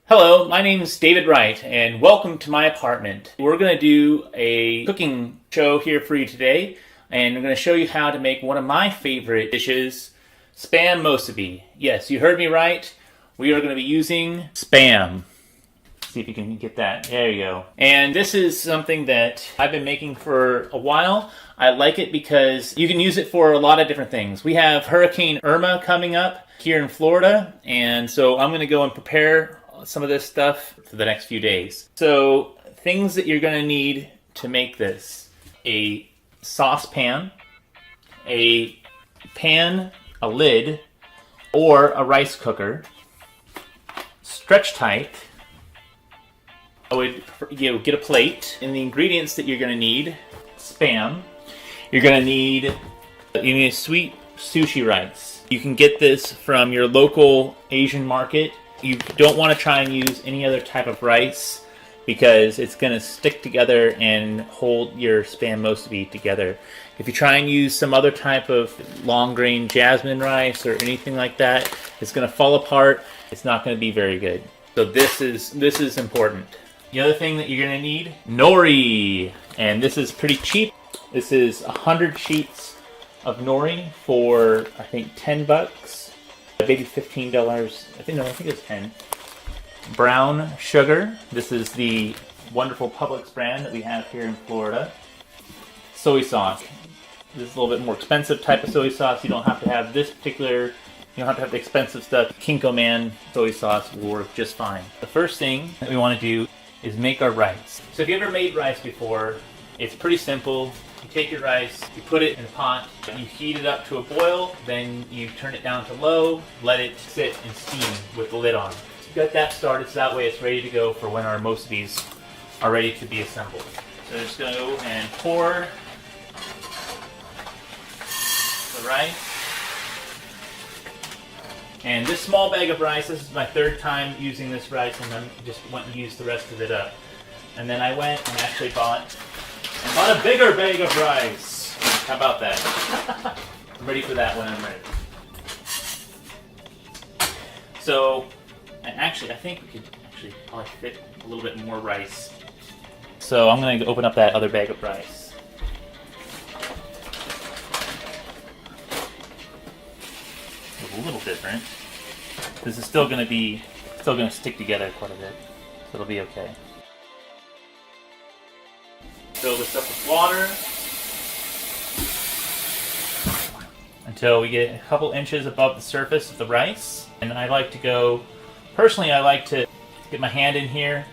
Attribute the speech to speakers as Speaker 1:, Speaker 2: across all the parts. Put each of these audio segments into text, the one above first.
Speaker 1: Hello, my name is David Wright, and welcome to my apartment. We're going to do a cooking show here for you today, and I'm going to show you how to make one of my favorite dishes, Spam Musubi. Yes, you heard me right. We are going to be using Spam. See if you can get that. There you go. And this is something that I've been making for a while. I like it because you can use it for a lot of different things. We have Hurricane Irma coming up here in Florida, and so I'm going to go and prepare some of this stuff for the next few days. So things that you're going to need to make this: a saucepan, a pan, a lid, or a rice cooker, stretch tight. I would get a plate, and the ingredients that you're going to need: Spam. You're going to need sweet sushi rice. You can get this from your local Asian market. You don't want to try and use any other type of rice because it's going to stick together and hold your Spam Musubi together. If you try and use some other type of long grain jasmine rice or anything like that, it's going to fall apart. It's not going to be very good. So this is important. The other thing that you're going to need, nori, and this is pretty cheap. This is 100 sheets of nori for I think $10. Maybe $15. I think it's 10. Brown sugar. This is the wonderful Publix brand that we have here in Florida. Soy sauce. This is a little bit more expensive type of soy sauce. You don't have to have this particular. You don't have to have the expensive stuff. Kinko Man soy sauce will work just fine. The first thing that we want to do is make our rice. So if you ever made rice before, it's pretty simple. You take your rice, you put it in a pot, you heat it up to a boil, then you turn it down to low, let it sit and steam with the lid on. So get that started so that way it's ready to go for when our musubis are ready to be assembled. So I'm just going to go and pour the rice. And this small bag of rice, this is my third time using this rice, and then just went and used the rest of it up. And then I went and actually bought a bigger bag of rice. How about that? I'm ready for that when I'm ready. So, and actually, I think we could probably fit a little bit more rice. So I'm going to open up that other bag of rice. It's a little different. This is still going to stick together quite a bit. So it'll be okay. Fill this up with water until we get a couple inches above the surface of the rice. And I like to go, personally I like to get my hand in here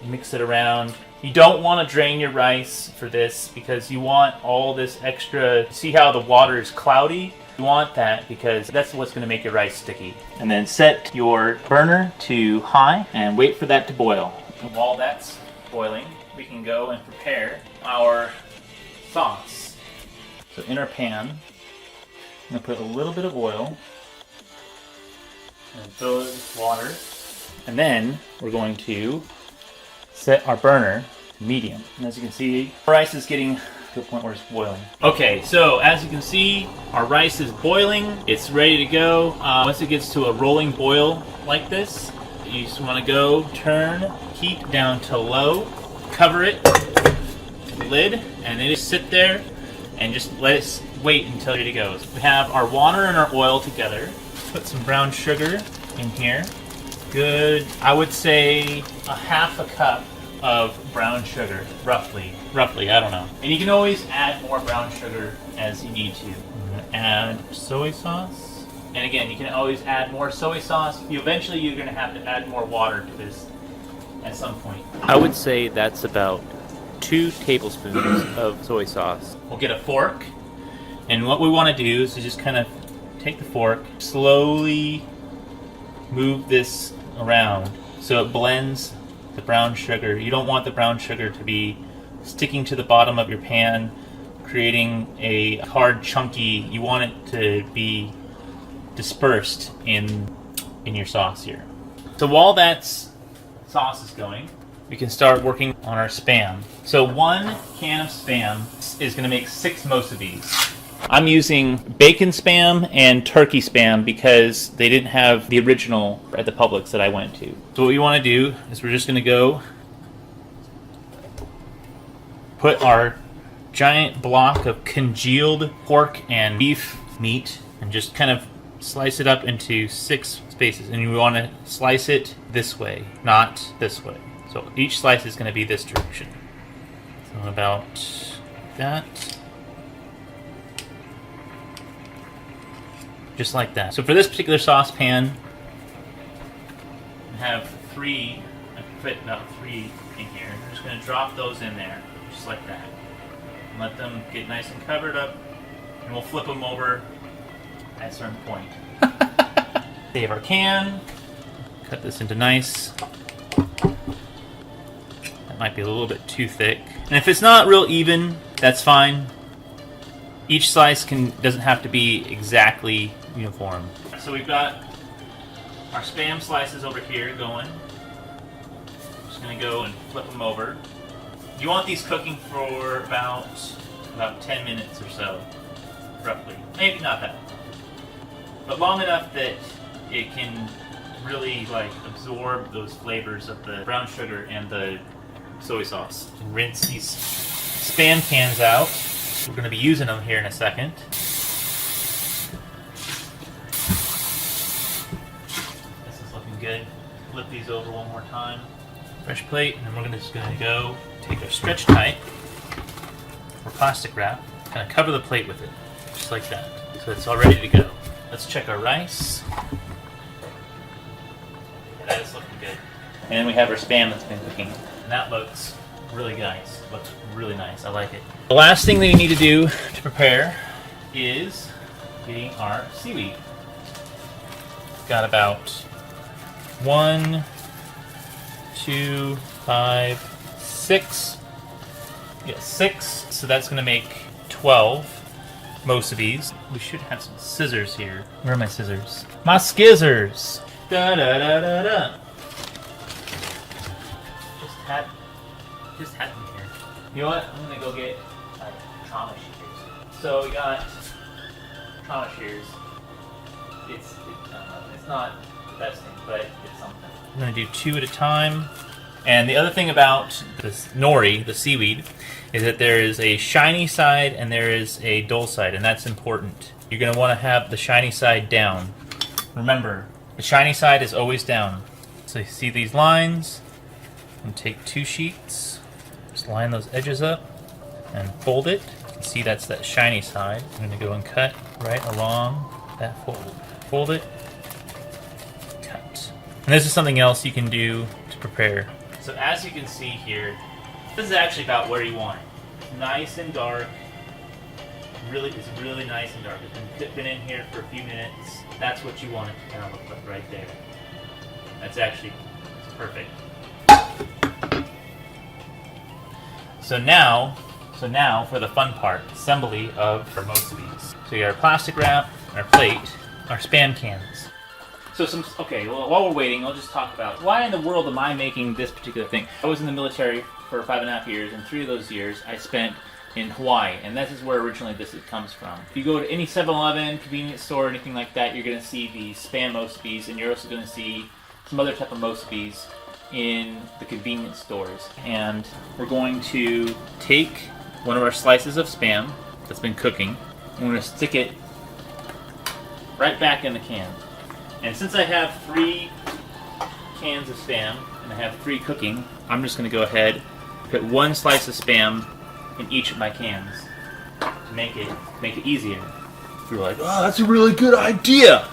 Speaker 1: and mix it around. You don't want to drain your rice for this because you want all this extra, see how the water is cloudy? You want that because that's what's going to make your rice sticky. And then set your burner to high and wait for that to boil. And while that's boiling, we can go and prepare our sauce. So in our pan, I'm going to put a little bit of oil and fill it with water. And then we're going to set our burner to medium. And as you can see, our rice is getting to a point where it's boiling. Okay, so as you can see, our rice is boiling. It's ready to go. Once it gets to a rolling boil like this, you just want to go turn heat down to low. Cover it, lid, and then just sit there and just let it wait until it goes. We have our water and our oil together. Put some brown sugar in here. Good, I would say a half a cup of brown sugar, roughly, I don't know. And you can always add more brown sugar as you need to. Add soy sauce. And again, you can always add more soy sauce. Eventually you're going to have to add more water to this at some point. I would say that's about 2 tablespoons of soy sauce. We'll get a fork, and what we want to do is just kind of take the fork, slowly move this around so it blends the brown sugar. You don't want the brown sugar to be sticking to the bottom of your pan, creating a hard, chunky. You want it to be dispersed in your sauce here. So while that's sauce is going, we can start working on our Spam. So 1 can of Spam is going to make 6 musubis. I'm using bacon Spam and turkey Spam because they didn't have the original at the Publix that I went to. So what we want to do is we're just going to go put our giant block of congealed pork and beef meat and just kind of slice it up into 6 spaces. And we want to slice it this way, not this way. So each slice is going to be this direction. So about that. Just like that. So for this particular saucepan, I have 3, I can fit about 3 in here. I'm just going to drop those in there, just like that. And let them get nice and covered up, and we'll flip them over at a certain point. Save our can, cut this into nice. That might be a little bit too thick. And if it's not real even, that's fine. Each slice doesn't have to be exactly uniform. So we've got our Spam slices over here going. Just going to go and flip them over. You want these cooking for about 10 minutes or so, roughly. Maybe not that long, but long enough that it can really absorb those flavors of the brown sugar and the soy sauce. And rinse these Spam cans out. We're going to be using them here in a second. This is looking good. Flip these over one more time. Fresh plate, and then we're just going to go take our stretch tight or plastic wrap, kind of cover the plate with it, just like that. So it's all ready to go. Let's check our rice. Yeah, that is looking good. And then we have our Spam that's been cooking. And that looks really nice. Looks really nice. I like it. The last thing that we need to do to prepare is getting our seaweed. Got about 1, 2, 5, 6. Yeah, 6. So that's going to make 12 mosibis. We should have some scissors here. Where are my scissors? My skizzers! Da da da da da. Just had them here. You know what? I'm gonna go get trauma shears. So we got trauma shears. It's not the best thing, but it's something. I'm gonna do 2 at a time. And the other thing about this nori, the seaweed, is that there is a shiny side and there is a dull side, and that's important. You're gonna want to have the shiny side down. Remember, the shiny side is always down. So you see these lines, and take 2 sheets. Just line those edges up and fold it. You can see that's that shiny side. I'm going to go and cut right along that fold. Fold it, cut. And this is something else you can do to prepare. So as you can see here, this is actually about where you want it. Nice and dark. It's really nice and dark. It's been in here for a few minutes. That's what you want it to kind of look like right there. That's perfect. So now for the fun part, assembly of our mosibis. So you got our plastic wrap, our plate, our Spam cans. So while we're waiting, I'll just talk about why in the world am I making this particular thing. I was in the military for 5.5 years, and 3 of those years I spent in Hawaii, and this is where originally this comes from. If you go to any 7-Eleven, convenience store, or anything like that, you're going to see the Spam mosibis, and you're also going to see some other type of mosibis in the convenience stores. And we're going to take one of our slices of Spam that's been cooking, and we're going to stick it right back in the can. And since I have 3 cans of Spam and I have 3 cooking, I'm just going to go ahead and put 1 slice of Spam in each of my cans to make it easier. You're like, oh, that's a really good idea.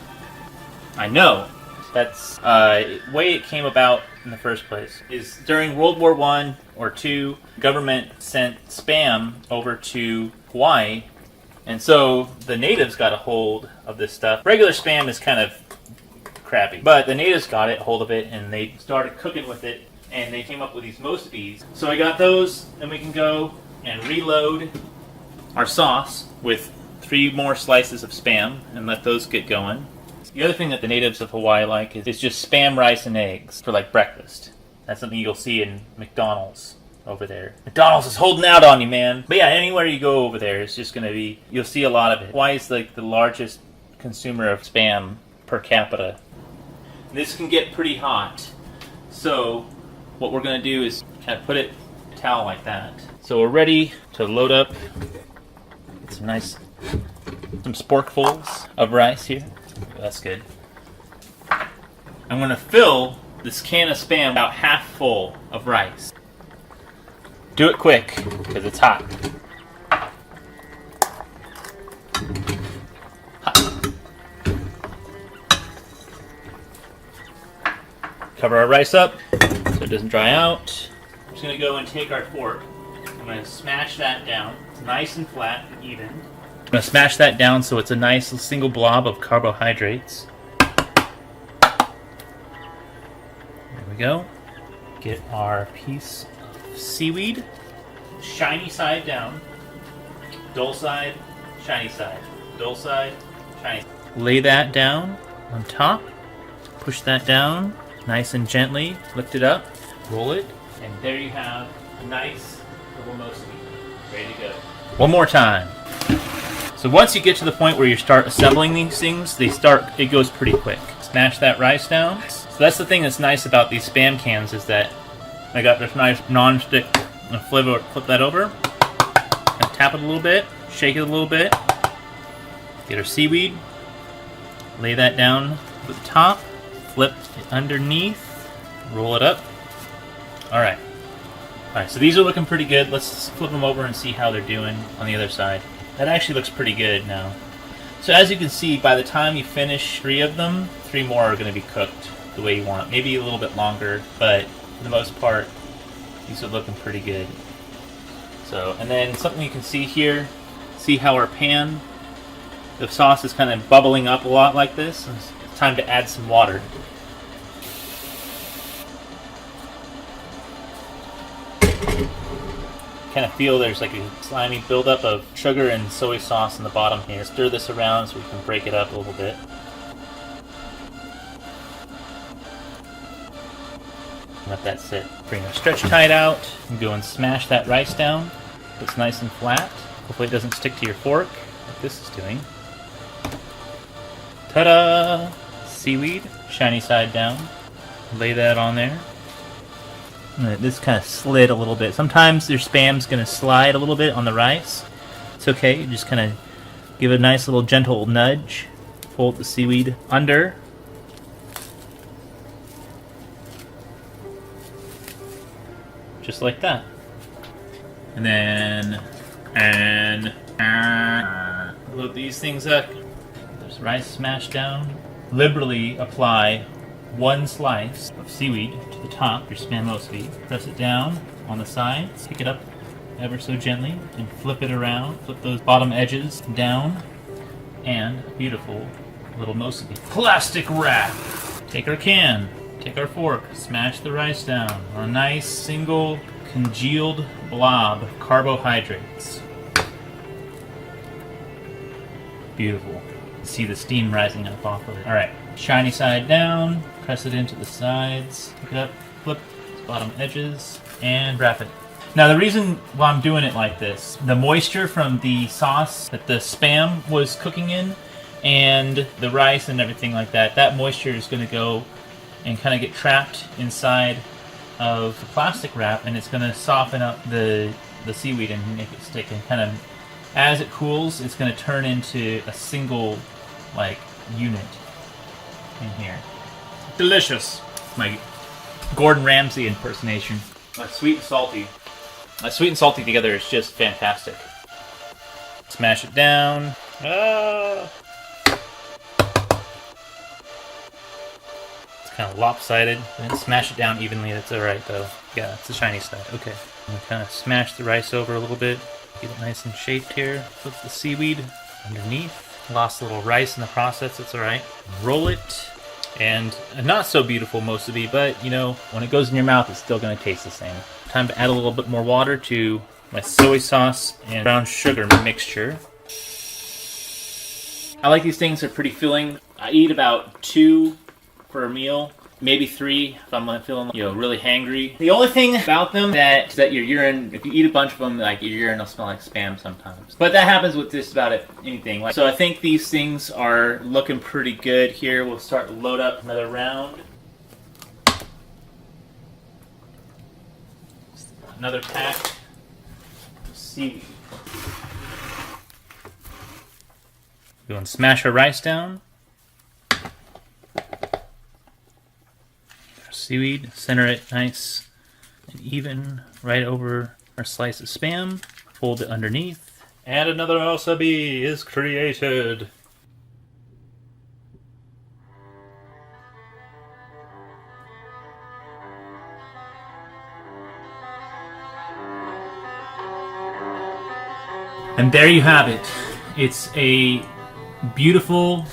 Speaker 1: I know. That's the way it came about in the first place. Is during World War I or II, government sent Spam over to Hawaii, and so the natives got a hold of this stuff. Regular Spam is kind of crappy, but the natives got a hold of it and they started cooking with it, and they came up with these mosibis. So I got those, and we can go and reload our sauce with 3 more slices of Spam and let those get going. The other thing that the natives of Hawaii like is just Spam rice and eggs for breakfast. That's something you'll see in McDonald's over there. McDonald's is holding out on you, man. But yeah, anywhere you go over there, it's just going to be, you'll see a lot of it. Hawaii's like the largest consumer of Spam per capita. This can get pretty hot. So what we're going to do is kind of put it a towel like that. So we're ready to load up some sporkfuls of rice here. That's good. I'm going to fill this can of Spam about half full of rice. Do it quick, because it's hot. Cover our rice up so it doesn't dry out. I'm just going to go and take our fork. I'm going to smash that down. It's nice and flat and even. I'm going to smash that down so it's a nice single blob of carbohydrates. There we go. Get our piece of seaweed. Shiny side down. Dull side, shiny side. Dull side, shiny side. Lay that down on top. Push that down nice and gently. Lift it up. Roll it. And there you have a nice little mosibi. Ready to go. One more time. So once you get to the point where you start assembling these things, it goes pretty quick. Smash that rice down. So that's the thing that's nice about these Spam cans is that I got this nice non-stick. I'm gonna flip that over. Tap it a little bit. Shake it a little bit. Get our seaweed. Lay that down at the top. Flip it underneath. Roll it up. Alright. Alright, so these are looking pretty good. Let's flip them over and see how they're doing on the other side. That actually looks pretty good now. So as you can see, by the time you finish 3 of them, 3 more are going to be cooked the way you want. Maybe a little bit longer, but for the most part, these are looking pretty good. So, and then something you can see here, see how our pan, the sauce is kind of bubbling up a lot like this. It's time to add some water. Kind of feel there's like a slimy buildup of sugar and soy sauce in the bottom here. Stir this around so we can break it up a little bit. Let that sit. Bring our stretch tide out and go and smash that rice down. It's nice and flat. Hopefully it doesn't stick to your fork like this is doing. Ta-da! Seaweed, shiny side down. Lay that on there. This kind of slid a little bit. Sometimes your Spam's going to slide a little bit on the rice. It's okay. You just kind of give it a nice little gentle nudge. Fold the seaweed under. Just like that. And then load these things up. There's rice smashed down. Liberally apply 1 slice of seaweed to the top, your Spam mosibi. Press it down on the sides, pick it up ever so gently, and flip it around. Flip those bottom edges down, and a beautiful little mosibi. Plastic wrap! Take our can, take our fork, smash the rice down on a nice single congealed blob of carbohydrates. Beautiful. See the steam rising up off of it. Alright, shiny side down, press it into the sides, pick it up, flip its bottom edges, and wrap it. Now the reason why I'm doing it like this, the moisture from the sauce that the Spam was cooking in, and the rice and everything like that, that moisture is going to go and kind of get trapped inside of the plastic wrap, and it's going to soften up the seaweed and make it stick, and kind of, as it cools, it's going to turn into a single, like, unit in here. Delicious. My Gordon Ramsay impersonation. Sweet and salty. Sweet and salty together is just fantastic. Smash it down. Ah! It's kind of lopsided. And smash it down evenly. That's alright though. Yeah, it's the shiny side. Okay. And kind of smash the rice over a little bit. Get it nice and shaped here. Put the seaweed underneath. Lost a little rice in the process. That's alright. Roll it. And a not so beautiful mosibi, but you know, when it goes in your mouth, it's still going to taste the same. Time to add a little bit more water to my soy sauce and brown sugar mixture. I like these things, they're pretty filling. I eat about 2 for a meal, maybe 3 if I'm feeling, really hangry. The only thing about them that your urine, if you eat a bunch of them, like your urine will smell like Spam sometimes. But that happens with just about anything. So I think these things are looking pretty good here. We'll start to load up another round. Another pack of seaweed. Go and smash our rice down. Seaweed, center it nice and even right over our slice of Spam. Fold it underneath. And another mosibi is created. And there you have it. It's a beautiful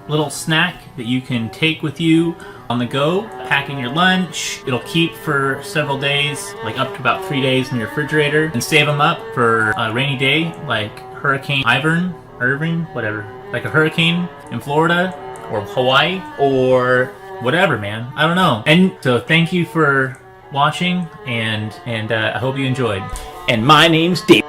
Speaker 1: little snack that you can take with you on the go, packing your lunch. It'll keep for several days, like up to about 3 days in your refrigerator, and save them up for a rainy day like Hurricane Irving, whatever, like a hurricane in Florida or Hawaii or whatever, man. I don't know. And so thank you for watching, and I hope you enjoyed. And my name's Dave.